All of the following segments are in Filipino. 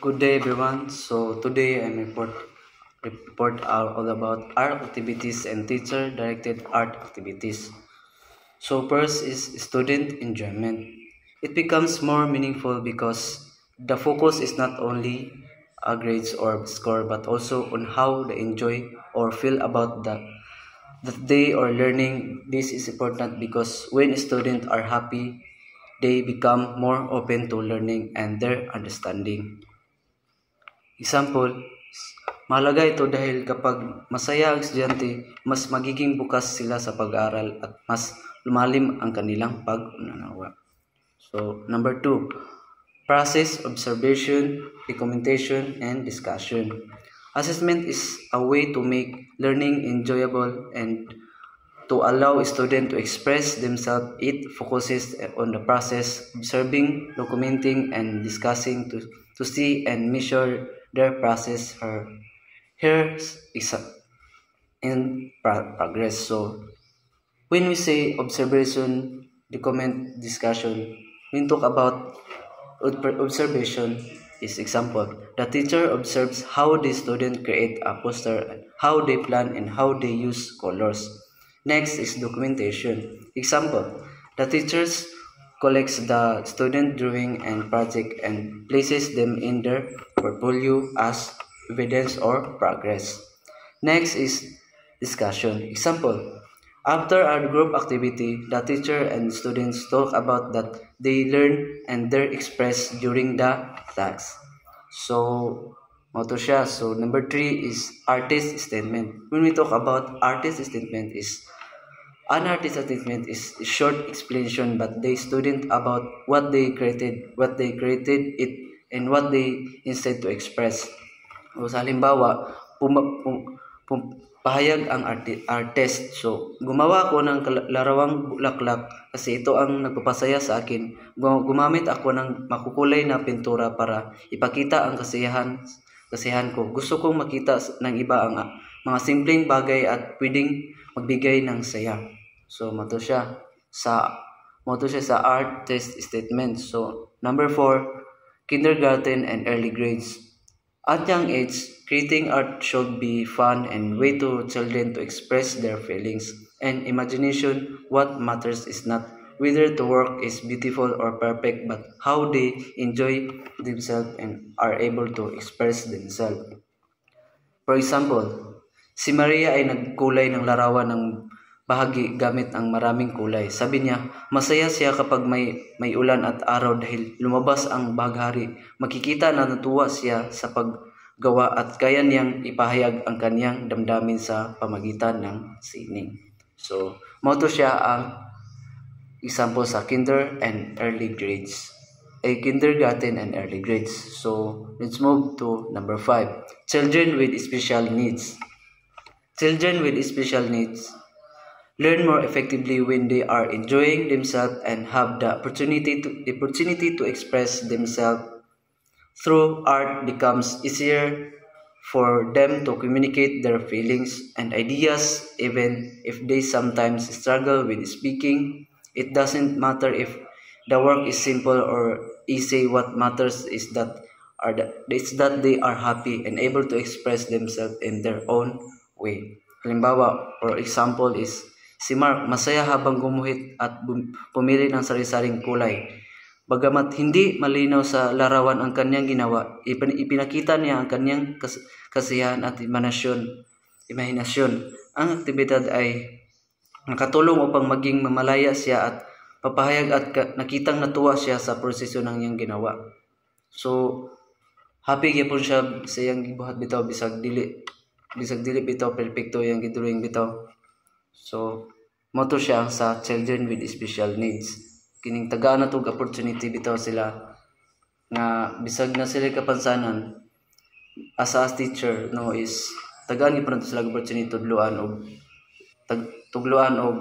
Good day, everyone. So today I report all about art activities and teacher-directed art activities. So first is student enjoyment. It becomes more meaningful because the focus is not only grades or score, but also on how they enjoy or feel about that they are learning. This is important because when students are happy, they become more open to learning and their understanding. Example, mahalaga ito dahil kapag masaya ang estudyante, mas magiging bukas sila sa pag-aaral at mas lumalim ang kanilang pag-unanawa. So, number 2, process, observation, documentation, and discussion. Assessment is a way to make learning enjoyable and to allow students to express themselves. It focuses on the process, observing, documenting, and discussing to see and measure their process. Here is in progress. So when we say observation, document, discussion, we talk about observation is example. The teacher observes how the student create a poster, how they plan, and how they use colors. Next is documentation. Example, the teachers collects the student drawing and project and places them in their portfolio as evidence or progress. Next is discussion. Example, after our group activity, the teacher and students talk about that they learn and they express during the task. So, moto siya. So, number 3 is artist statement. When we talk about artist statement is an artist statement is a short explanation but the student about what they created it, and what they instead to express. O sa halimbawa, pahayag ang artist. So, gumawa ako ng larawang bulaklak kasi ito ang nagpapasaya sa akin. Gumamit ako ng makukulay na pintura para ipakita ang kasiyahan ko. Gusto kong makita ng iba ang mga simpleng bagay at pwedeng magbigay ng saya. So, moto siya sa artist statement. So, number 4, kindergarten and early grades. At young age, creating art should be fun and way to children to express their feelings and imagination. What matters is not whether the work is beautiful or perfect, but how they enjoy themselves and are able to express themselves. For example, si Maria ay nagkulay ng larawan ng bahagi gamit ang maraming kulay. Sabi niya, masaya siya kapag may ulan at araw dahil lumabas ang baghari. Makikita na natuwa siya sa paggawa at kaya niyang ipahayag ang kanyang damdamin sa pamagitan ng sining. So, moto siya ang example sa kindergarten and early grades. So, let's move to number 5. Children with special needs. Children with special needs learn more effectively when they are enjoying themselves and have the opportunity to express themselves. Through art becomes easier for them to communicate their feelings and ideas even if they sometimes struggle with speaking. It doesn't matter if the work is simple or easy. What matters is that they are happy and able to express themselves in their own way. Halimbawa, for example is si Mark, masaya habang gumuhit at pumili ng sari-saring kulay. Bagamat hindi malinaw sa larawan ang kanyang ginawa, ipinakita niya ang kanyang kasiyahan at imahinasyon. Ang aktibidad ay nakatulong upang maging mamalaya siya at papahayag at nakitang natuwa siya sa proseso ng iyang ginawa. So, happy gyapon siya sa iyang gibuhat bitaw bisag dili bitaw perfecto iyang gidrawing bitaw. So, moto siya sa children with special needs. Kining tagaan na tog opportunity bitaw sila nga bisag na sila kapansanan as teacher is tagaan gyud sila opportunity tugluan og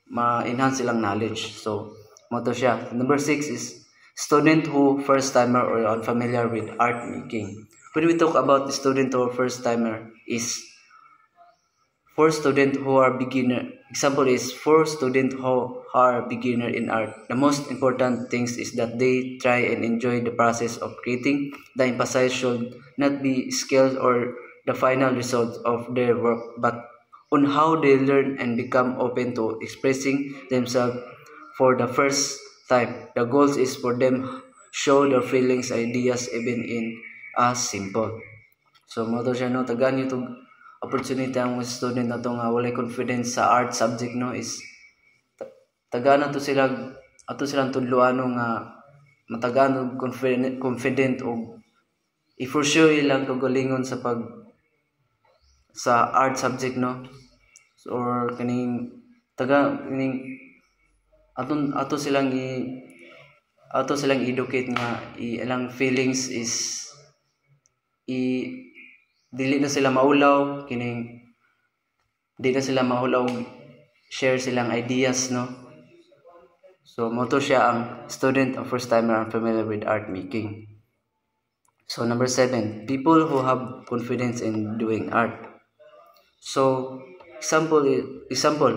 ma-enhance silang knowledge. So, moto siya. Number 6 is student who first timer or unfamiliar with art making. When we talk about the student or first timer is for students who are beginner. Example is for students who are beginner in art. The most important things is that they try and enjoy the process of creating. The emphasis should not be skills or the final result of their work, but on how they learn and become open to expressing themselves for the first time. The goal is for them show their feelings, ideas, even in a simple. So mo to siya no, tagaan nyo itong opportunity ang mga student na to nga walay confidence sa art subject no is tagaan na to sila ato silang tudloan no nga matagaan og confident og i-pursue ilang kagalingon sa sa art subject no. So, or kaning ato silang educate nga ilang feelings is dili na sila maulaw kining di na sila maulaw share silang ideas no. So mo to siya ang student or first timer unfamiliar with art making. So number 7, people who have confidence in doing art. So example,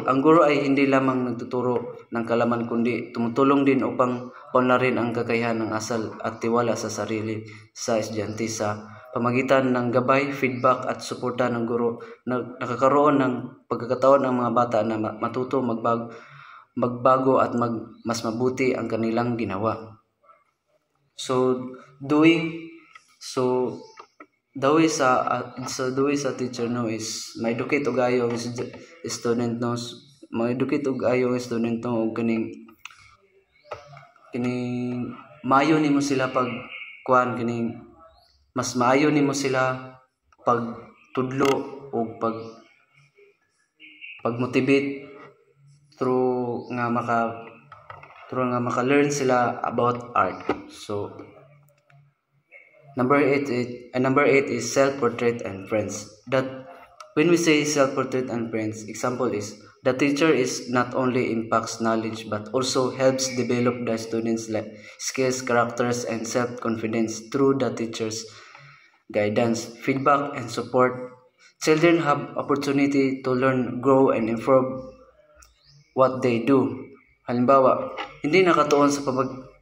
ang guro ay hindi lamang nagtuturo ng kalaman kundi tumutulong din upang paunlarin ang kakayahan ng asal at tiwala sa sarili sa estudyante sa pamagitan ng gabay, feedback at suporta ng guro. Nakakaroon ng pagkakataon ang mga bata na matuto magbago at mas mabuti ang kanilang ginawa. So the way sa teacher no is ma-educate og ayo ang student no, ma-educate og ayo ang student no og kining maayo nimo sila pag kuan kining mas maayo nimo sila pag tudlo og pag motivate through nga maka-learn sila about art. So Number 8 is self-portrait and friends. That when we say self-portrait and friends, example is the teacher is not only impacts knowledge but also helps develop the students' skills, characters, and self-confidence through the teacher's guidance, feedback, and support. Children have opportunity to learn, grow, and improve what they do. Halimbawa, hindi nakatuon sa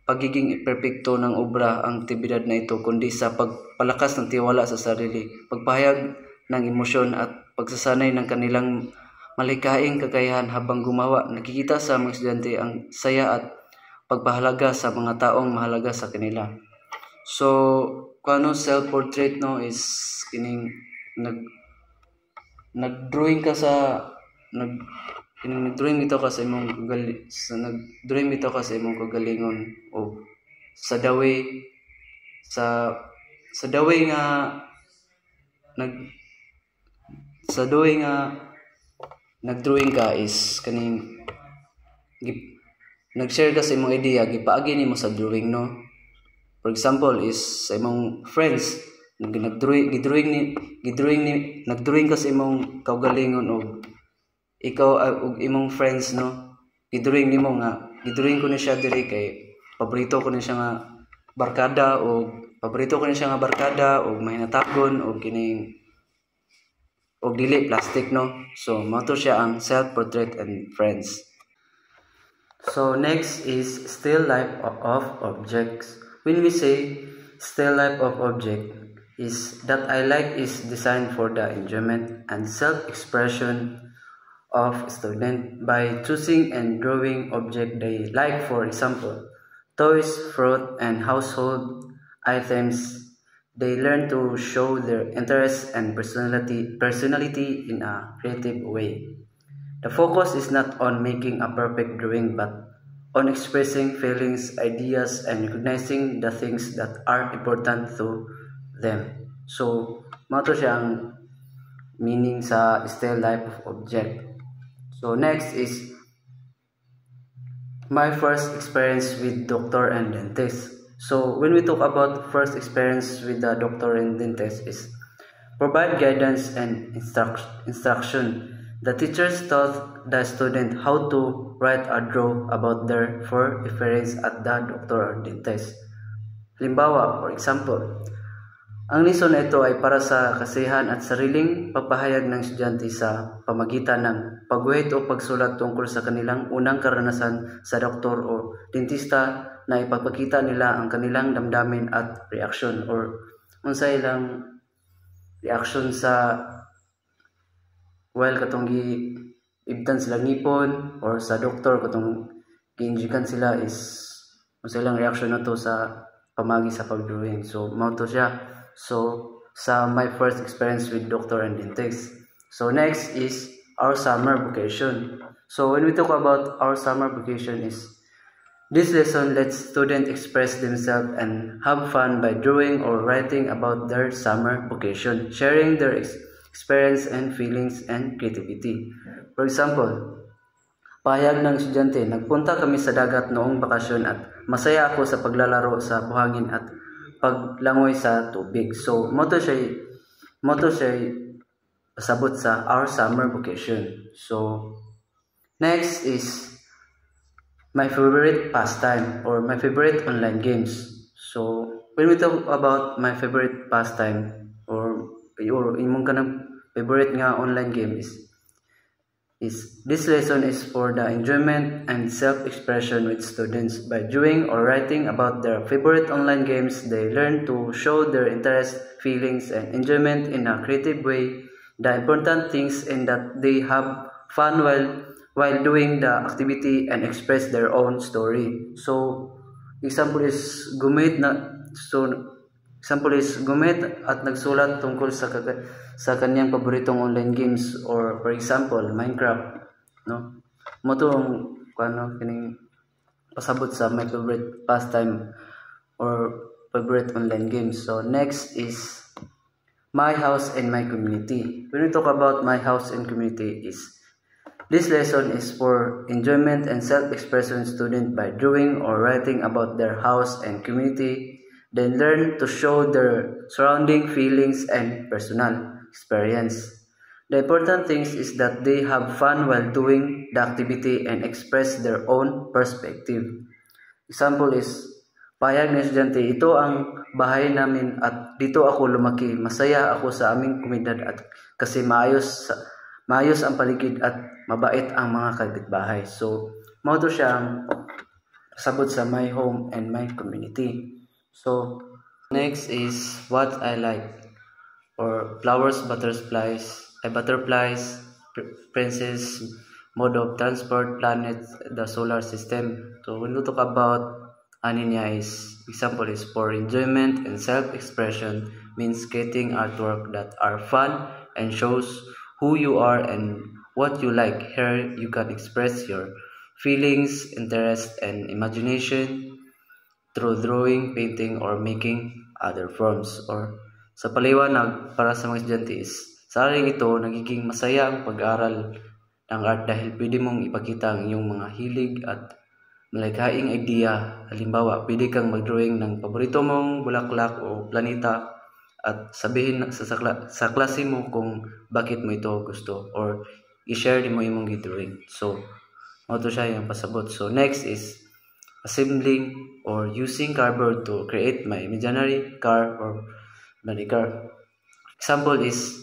pagiging perpekto ng obra ang aktibidad na ito kundi sa pagpalakas ng tiwala sa sarili, pagpahayag ng emosyon at pagsasanay ng kanilang malikaing kakayahan habang gumawa. Nakikita sa mga estudyante ang saya at pagpahalaga sa mga taong mahalaga sa kanila. So, kung self-portrait no is kining nag-drawing ka sa nag-drawing ito ka sa imong kagalingon o sa the way nga nag-drawing ka is kaning nag-share ka sa imong idea gipaagi nimo sa drawing no. For example is sa imong friends nagdrawing ka sa imong kaugalingon og ikaw ug imong friends no gidrawing nimo nga gidrawing ko ni siya diri kay paborito ko ni siya nga barkada o mahinatagon o kining og dili plastic no. So mao to siya ang self-portrait and friends. So next is still life of objects. When we say still life of object is that I like is designed for the enjoyment and self-expression of student by choosing and drawing object they like, for example toys, fruit, and household items. They learn to show their interests and personality in a creative way. The focus is not on making a perfect drawing but on expressing feelings, ideas, and recognizing the things that are important to them. So mao to siya ang meaning sa still life of object. So next is my first experience with doctor and dentist. So when we talk about first experience with the doctor and dentist is provide guidance and instruction. The teachers taught the student how to write or draw about their experience at the doctor or dentist. Halimbawa, for example, Ang lesson na ito ay para sa kasiyahan at sariling pagpahayag ng estudyante sa pamagitan ng pagguhit o pagsulat tungkol sa kanilang unang karanasan sa doktor o dentista na ipapakita nila ang kanilang damdamin at reaksyon or unsay ilang reaksyon sa while katong giibtan sila ngipon or sa doktor katong giinjikan sila is unsay ilang reaksyon nato sa pamagi sa pagdrawing. So mao to siya. So sa my first experience with doctor and dentist. So next is our summer vacation. So when we talk about our summer vacation is this lesson lets students express themselves and have fun by drawing or writing about their summer vacation, sharing their experience and feelings and creativity. For example, pahayag ng estudyante, nagpunta kami sa dagat noong bakasyon at masaya ako sa paglalaro sa buhangin at paglangoy sa tubig. So, moto siya pasabot sa our summer vacation. So, next is my favorite pastime or my favorite online games. So, when we talk about my favorite pastime or imong kanang favorite nga online game is this lesson is for the enjoyment and self-expression with students. By doing or writing about their favorite online games, they learn to show their interest, feelings, and enjoyment in a creative way. The important things is that they have fun while doing the activity and express their own story. So, example is gumit at nagsulat tungkol sa kanyang paboritong online games or for example Minecraft, no, mo tong kining pasabot sa my favorite pastime or favorite online games. So next is my house and my community. When we talk about my house and community is this lesson is for enjoyment and self-expression student by drawing or writing about their house and community. Then learn to show their surrounding feelings and personal experience. The important thing is that they have fun while doing the activity and express their own perspective. Example is, pahayag ng estudyante, ito ang bahay namin at dito ako lumaki. Masaya ako sa aming komunidad at kasi maayos ang paligid at mabait ang mga kapitbahay. So, mao to siya ang sabot sa my home and my community. So, next is what I like or flowers, butterflies, princess, mode of transport, planet, the solar system. So, when we talk about ano niya is, example is for enjoyment and self-expression means creating artwork that are fun and shows who you are and what you like. Here, you can express your feelings, interest, and imagination through drawing, painting, or making other forms. Or sa paliwanag para sa mga estudyante is, sa aring ito, nagiging masaya ang pag-aaral ng art dahil pwede mong ipakita ang iyong mga hilig at malikhaing idea. Halimbawa, pwede kang mag-drawing ng paborito mong bulaklak o planeta at sabihin sa klase mo kung bakit mo ito gusto or i-share mo imong drawing. So, ito siya yung pasabot. So, next is assembling or using cardboard to create my imaginary car or body car. Example is,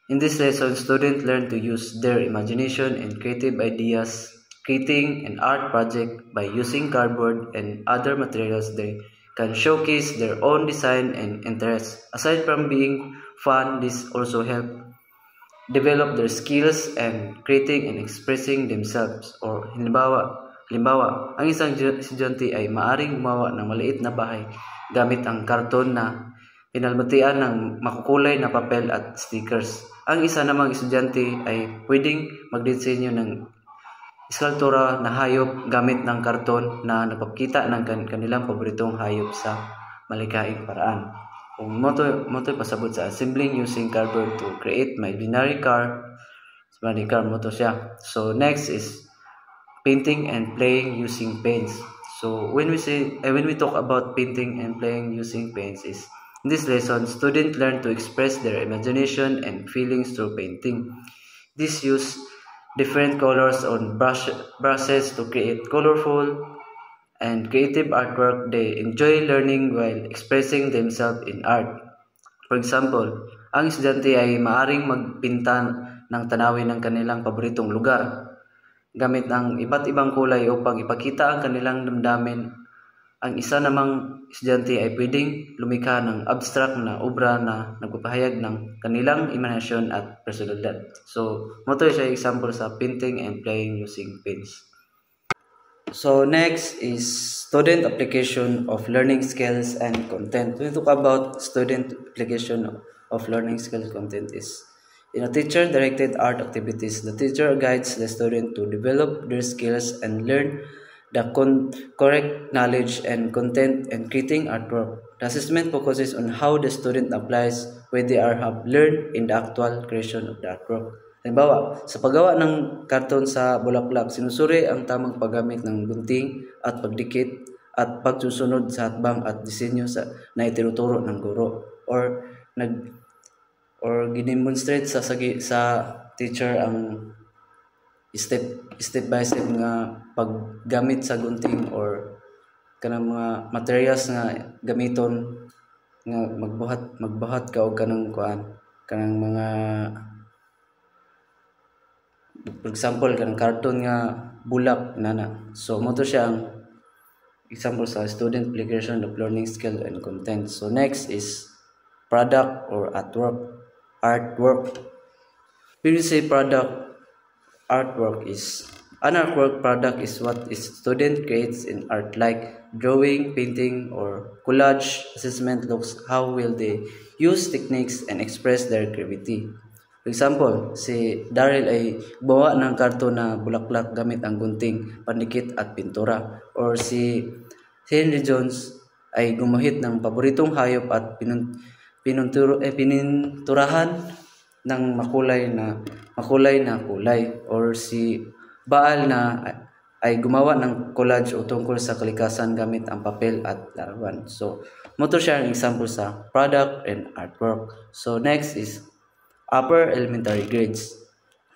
in this lesson, students learn to use their imagination and creative ideas, creating an art project by using cardboard and other materials. They can showcase their own design and interests. Aside from being fun, this also helps develop their skills and creating and expressing themselves. Or halimbawa, ang isang estudyante ay maaring gumawa ng maliit na bahay gamit ang karton na pinalmatian ng makukulay na papel at stickers. Ang isa namang estudyante ay pwedeng magdisenyo ng iskultura na hayop gamit ng karton na nagpapakita ng kanilang paboritong hayop sa malikhaing paraan. Kung moto pasabot sa assembling using cardboard to create my binary car, body car moto siya. So next is painting and playing using paints. So when we talk about painting and playing using paints is, in this lesson, students learn to express their imagination and feelings through painting. This use different colors on brushes to create colorful and creative artwork. They enjoy learning while expressing themselves in art. For example, ang estudyante ay maaring magpinta ng tanawin ng kanilang paboritong lugar gamit ang iba't ibang kulay upang ipakita ang kanilang damdamin. Ang isa namang estudyante ay pwedeng lumikha ng abstract na obra na nagpapahayag ng kanilang imahinasyon at personalidad. So, moto siya example sa painting and playing using paints. So next is student application of learning skills and content. When we talk about student application of learning skills content is in a teacher-directed art activities, the teacher guides the student to develop their skills and learn the correct knowledge and content and creating artwork. The assessment focuses on how the student applies what they have learned in the actual creation of the artwork. Halimbawa, sa paggawa ng karton sa bulaklak, sinusuri ang tamang paggamit ng gunting at pagdikit at pagsusunod sa hatbang at disenyo na itinuturo ng guro or gidemonstrate sa teacher ang step by step nga paggamit sa gunting or kanang mga materials nga gamiton nga magbuhat ka og kanang mga for example kanang karton nga bulak nana. So mo to siya ang example sa student application of learning skill and content. So next is product or artwork. When we say product, artwork is an artwork product is what is student creates in art like drawing, painting, or collage. Assessment looks how will they use techniques and express their creativity. For example, si Daryl ay bawa ng karton na bulaklak gamit ang gunting, pandikit at pintura. Or si Henry Jones ay gumahit ng paboritong hayop at pininturahan ng makulay na kulay. Or si Baal na ay gumawa ng collage o tungkol sa kalikasan gamit ang papel at larawan. So, motor siya ang example sa product and artwork. So, next is upper elementary grades.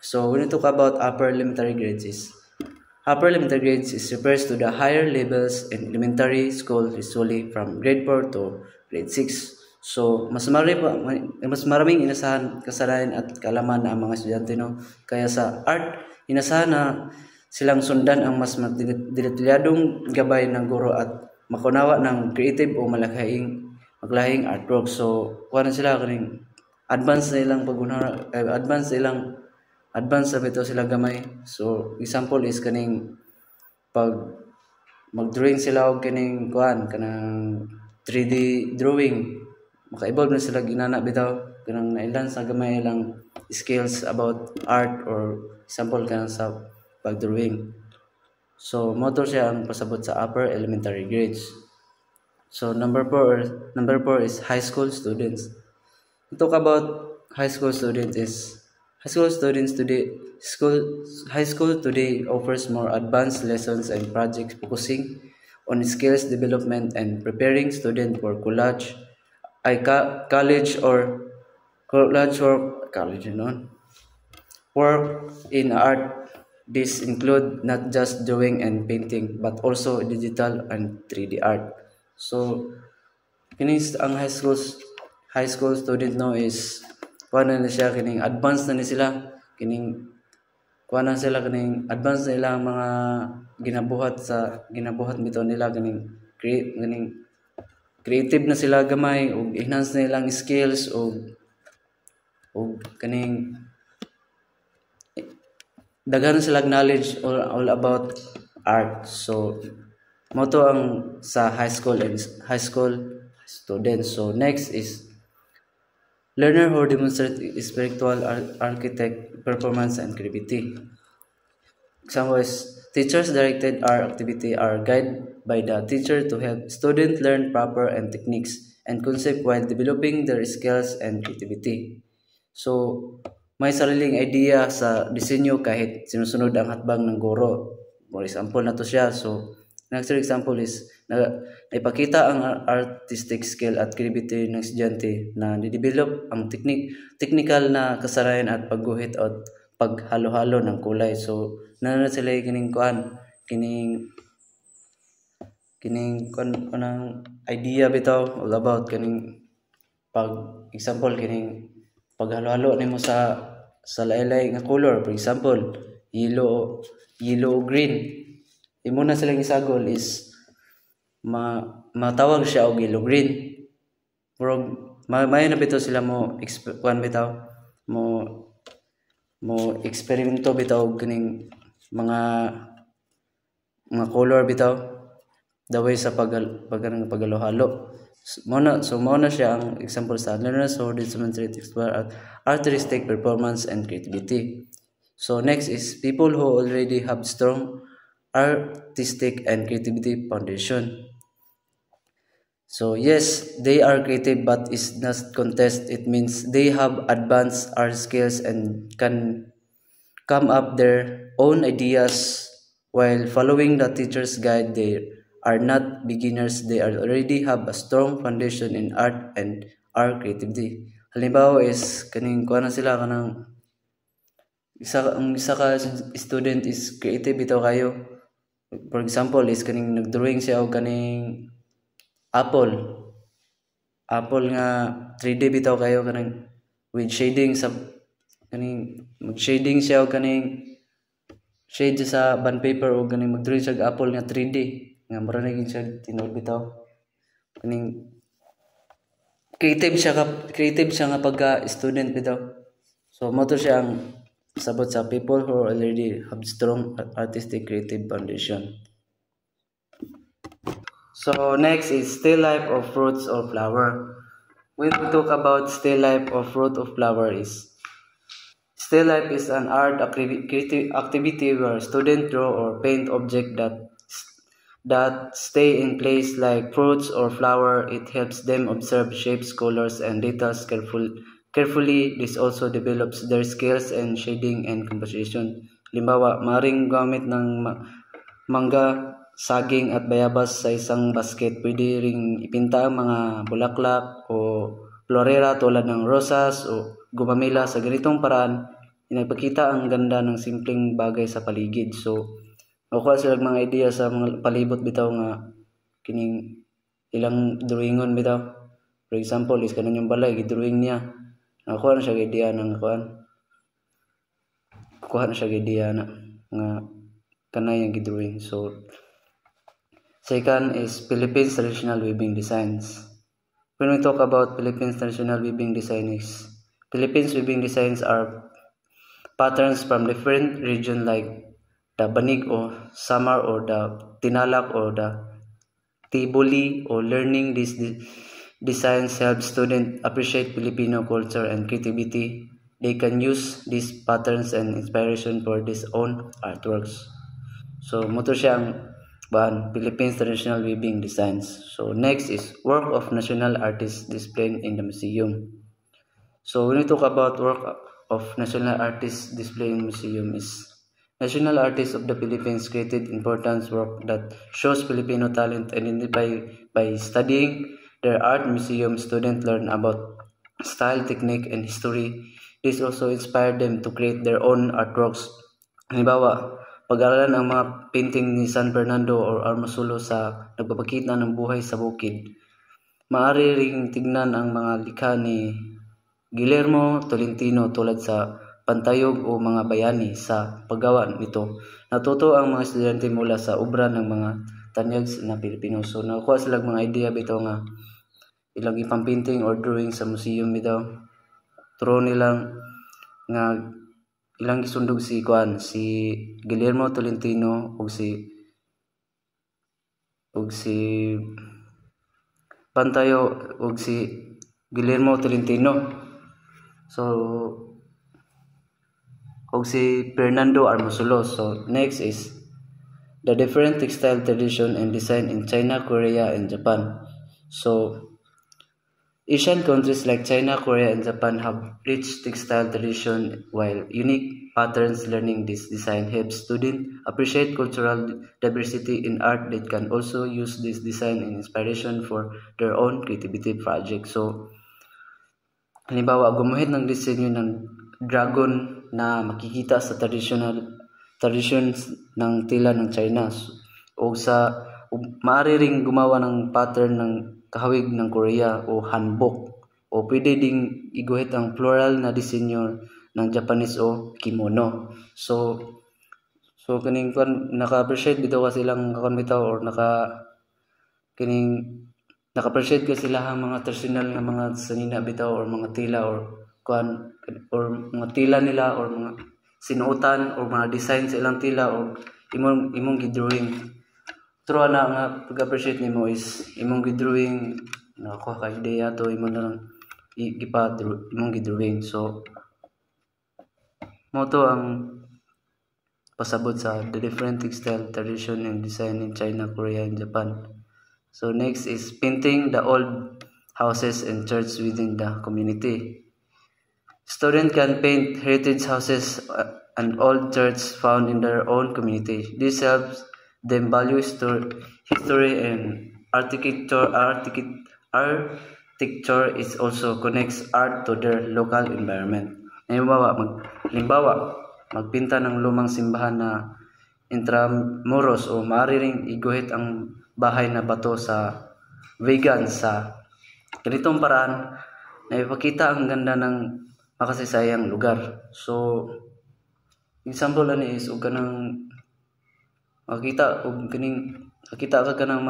So, when we talk about upper elementary grades refers to the higher levels in elementary school, usually from grade 4 to grade 6. So, mas maraming inasahan kasanayan at kaalaman na ang mga estudyante, no? Kaya sa art, inasahan na silang sundan ang mas detalyadong gabay ng guro at makunawa ng creative o maglahing artwork. So, kuha na sila kaning advance sa bito sila gamay. So, example is kaning pag mag-drawing sila og kaning kanang 3D drawing, maka-evolve na sila ginana bitaw kanang nailan sa gamay lang skills about art or example kanang sa pag-drawing. So, motor siya ang pasabot sa upper elementary grades. So, number 4 is high school students. Talk about high school students today offers more advanced lessons and projects focusing on skills development and preparing students for college work in art. This include not just drawing and painting but also digital and 3D art. So kinis ang high school student no is kuana na siya kining advanced na ni sila kining kuana sila kining advanced na ilang mga ginabuhat bitaw nila kining creative na sila gamay ug enhance na ilang skills ug kaning daghan sila knowledge all about art. So moto ang sa high school students. So next is learner who demonstrate spiritual architect performance and creativity. Example is teachers directed art activity are guided by the teacher to help students learn proper and techniques and concept while developing their skills and creativity. So may sariling idea sa disenyo kahit sinusunod ang hatbang ng guro. For example na to siya. So next example is naipakita ang artistic skill at creativity ng estudyante na didevelop ang technical na kasanayan at pagguhit at paghalo-halo ng kulay. So na sila kining idea bitaw all about kining pag example kining paghalo-halo nimo sa lain-lain nga color, for example yellow green, imo na silang isagol is matawag siya og yellow green. Pero may na bitaw sila mo bitaw mo eksperimento bitaw kining mga color bitaw the way sa paghalo-halo. Mao na siya ang example sa learners who demonstrate artistic performance and creativity. So next is people who already have strong artistic and creativity foundation. So yes, they are creative but is not contest. It means they have advanced art skills and can come up their own ideas while following the teacher's guide. They are not beginners. They already have a strong foundation in art and art creativity. Halimbawa is kaning kuha na sila kanang isa ka student is creative bitaw kayo. For example is kaning nagdrawing siya og kaning apple nga 3D bitaw kayo kanang with shading sa kaning mag-shading siya og kaning shade sa bond paper o kaning mag-drawing siya apple nga 3D nga mura na gyud siya tinuod bitaw. Kaning creative siya nga pagka-student bitaw. So mo to siya ang sabot sa people who already have strong artistic creative foundation. So next is still life of fruits or flower. When we talk about still life of fruit or flower is still life is an art activity where students draw or paint objects that stay in place like fruits or flower. It helps them observe shapes, colors, and details carefully. This also develops their skills in shading and composition. Limbawa, maring gamit ng mangga, saging at bayabas sa isang basket. Pwede ring ipinta ang mga bulaklak o florera tulad ng rosas o gumamela sa ganitong paraan. Inagpakita ang ganda ng simpleng bagay sa paligid. So nakuha sila mga idea sa mga palibot bitaw nga kining ilang drawingon bitaw. For example is kanon yung balay gidrawing niya. Nakuha na siya idea ng nga kanay ang gidrawing. So second is Philippines traditional weaving designs. When we talk about Philippines traditional weaving designs, Philippines weaving designs are patterns from different regions like the Banig or Samar or the Tinalak or the Tiboli. Or learning these designs help students appreciate Filipino culture and creativity. They can use these patterns and inspiration for their own artworks. So moto siya ang Philippines traditional weaving designs. So next is work of national artists displayed in the museum. So when we talk about work of national artists displayed in museum is national artists of the Philippines created important work that shows Filipino talent. Identified by studying their art museum, students learn about style, technique, and history. This also inspired them to create their own artworks. Halimbawa, pag-aralan ang mga painting ni San Fernando or Armasulo sa nagpapakita ng buhay sa bukid. Maaari ring tignan ang mga likha ni Guillermo Tolentino tulad sa pantayog o mga bayani. Sa paggawa nito, natuto ang mga estudyante mula sa obra ng mga tanyag na Pilipino. So nakuha sila mga idea bitaw nga ilang ipang-painting or drawing sa museum bitaw. Turo nilang nga ilang isundog si Guillermo Tolentino ug si Pantayo ug si Guillermo Tolentino. So ug si Fernando Armasulo. So next is the different textile tradition and design in China, Korea, and Japan. So Asian countries like China, Korea, and Japan have rich textile tradition while unique patterns. Learning this design helps students appreciate cultural diversity in art. They can also use this design and inspiration for their own creativity projects. So halimbawa, gumuhit ng disenyo ng dragon na makikita sa traditions ng tela ng China o maaari ring gumawa ng pattern ng kahawig ng Korea o hanbok o pwede ding iguhit ang floral na disenyo ng Japanese o kimono. So kaning kon naka-appreciate bitaw ka silang kon bitaw or naka-appreciate ka sila ang mga traditional nga mga sanina bitaw or mga tila or kuan or mga tila nila or mga sinuotan or mga design sa ilang tila or imong gidrawing. True na nga pag-appreciate nimo is imong gidrawing nako ka ideya to imo na lang imong gidrawing. So mo to ang pasabot sa the different textile tradition and design in China, Korea, and Japan. So next is painting the old houses and church within the community. Students can paint heritage houses and old churches found in their own community. This helps them value history and architecture. Architecture is also connects art to their local environment. Halimbawa, magpinta ng lumang simbahan na intramuros o maaari ring iguhit ang bahay na bato sa vegan sa ganitong paraan na ipakita ang ganda ng makasayang lugar. So example ani is og kanang makita ka kanang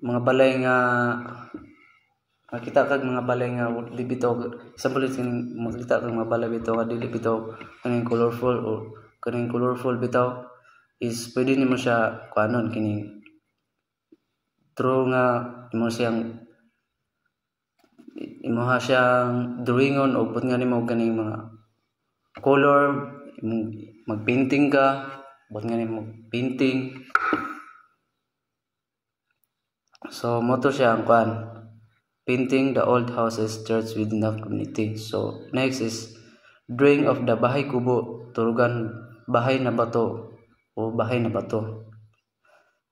mga balay nga makita kag mga balay nga di bitaw example is kaning makita kag mga balay bitaw nga dili bitaw kaning colorful bitaw is pwede nimo siya kuanon kining true nga imo siyang drawingon o pud nga nimo ganing mga color magpainting ka bot nga nimo painting. So mo to siya ang kuan painting the old houses church within the community. So next is drawing of the bahay kubo turugan bahay na bato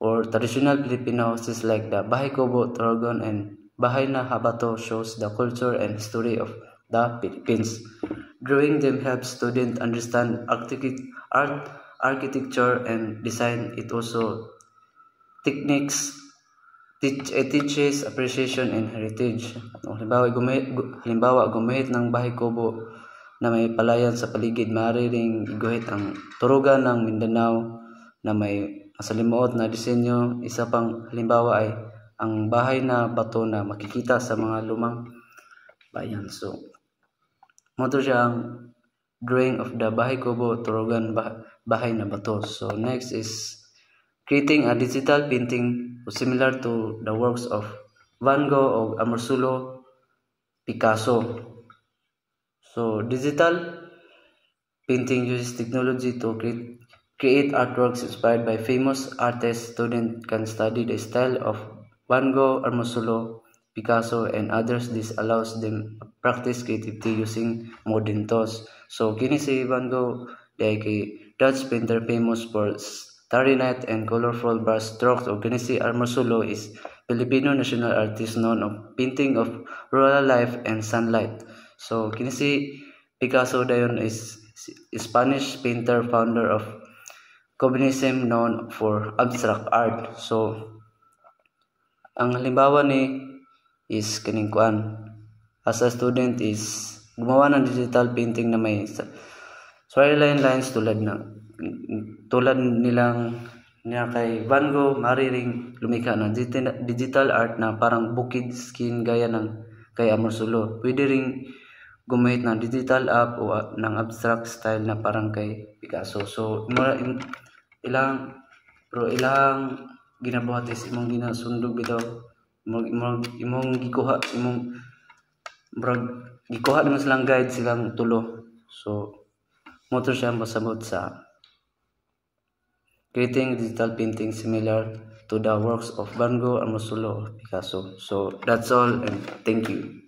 or traditional Filipino houses like the bahay kubo turugan and bahay na bato shows the culture and history of the Philippines. Drawing them helps students understand architecture and design. It also teaches appreciation and heritage. Halimbawa, gumahit ng bahay kubo na may palayan sa paligid, maaari ring iguhit ang turugan ng Mindanao na may masalimuot na disenyo. Isa pang halimbawa ay ang bahay na bato na makikita sa mga lumang bayan. So moto siya ang drawing of the bahay kubo turugan bahay na bato. So next is creating a digital painting similar to the works of Van Gogh or Amorsolo, Picasso. So digital painting uses technology to create artworks inspired by famous artists. Students can study the style of Van Gogh, Amorsolo, Picasso, and others. This allows them to practice creativity using modern tools. So kini si Van Gogh kay Dutch painter famous for starry night and colorful brush strokes. O kini si Amorsolo is Filipino national artist known of painting of rural life and sunlight. So kini si Picasso dayon is Spanish painter founder of Cubism known for abstract art. So ang halimbawa ni is kining kuan as a student is gumawa ng digital painting na may storyline lines tulad nilang niya kay Van Gogh. Mariring lumikha ng digital art na parang bukid skin gaya ng kay Amorsolo. Pwede ring gumamit ng digital app o ng abstract style na parang kay Picasso. So ilang ginabuhat is imong ginasundog bitaw imong gikuha naman silang guide silang tulo. So motor siya pasabot sa creating digital painting similar to the works of Van Gogh, Amorsolo, or Picasso. So that's all and thank you.